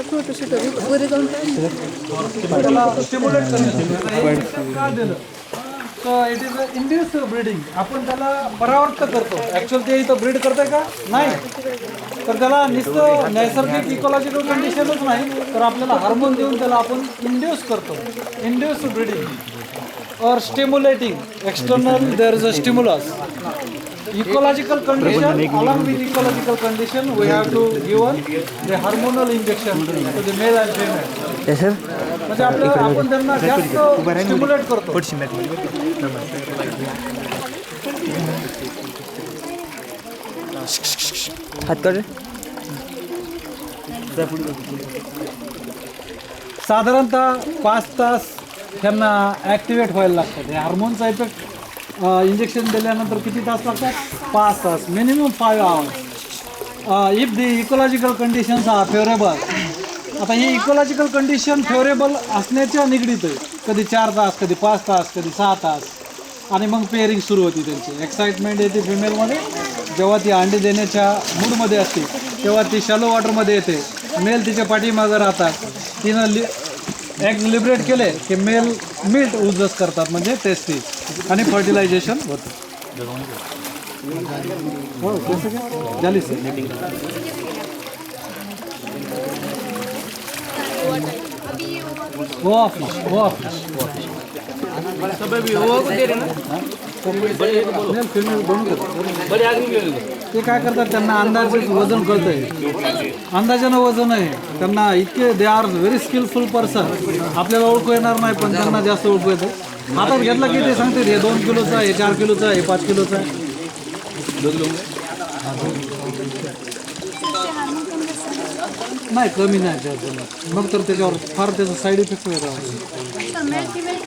Photoshoot वर जाऊन stimulate करण्यासाठी का दिलं तर it is a induce breeding. आपण त्याला परावर्त करतो. ॲक्च्युअल ते इथं ब्रीड करतंय का नाही, तर त्याला नुसतं नैसर्गिक इकॉलॉजिकल कंडिशनच नाही तर आपल्याला हार्मोन देऊन त्याला आपण इंड्यूस करतो. इंड्यूस ब्रीडिंग और stimulating external there is a stimulus. Ecological condition, along with ecological condition, we have to give the hormonal injection to the male and female. म्हणजे आपण त्यांना जास्त स्टिम्युलेट करतो. साधारणतः 5 तास त्यांना ॲक्टिवेट व्हायला लागतात. हे हार्मोनचा इफेक्ट इंजेक्शन दिल्यानंतर किती तास लागतात? 5 तास, minimum 5 hours. If the ecological conditions are favourable. आता ही इकोलॉजिकल कंडिशन फेवरेबल असण्याच्या निगडीत आहे. कधी 4 तास, कधी 5 तास, कधी 6 तास. आणि मग पेअरिंग सुरू होती त्यांची. एक्साइटमेंट येते फिमेलमध्ये जेव्हा ती अंडे देण्याच्या मूडमध्ये असते, तेव्हा ती शॅलो वॉटरमध्ये येते. मेल तिच्या पाठीमागं राहतात. तिनं एग्ज लिबरेट केले की मेल मिल्ट उजस करतात, म्हणजे टेस्टीज, आणि फर्टिलायझेशन होतं. हो कसं काय झाली सर. वो ऑफिस ते काय करतात, त्यांना अंदाजे वजन कळतंय, अंदाजानं वजन आहे त्यांना. इतके they are very skilful person. आपल्याला ओळखू येणार नाही पण त्यांना जास्त ओळखू येतं. हातात घेतला की ते सांगते हे 2 किलोचा आहे, 4 किलोचा आहे, 5 किलोचा आहे. नाही कमी नाही त्याचं, मग तर त्याच्यावर फार त्याचा साईड इफेक्ट वेगळा.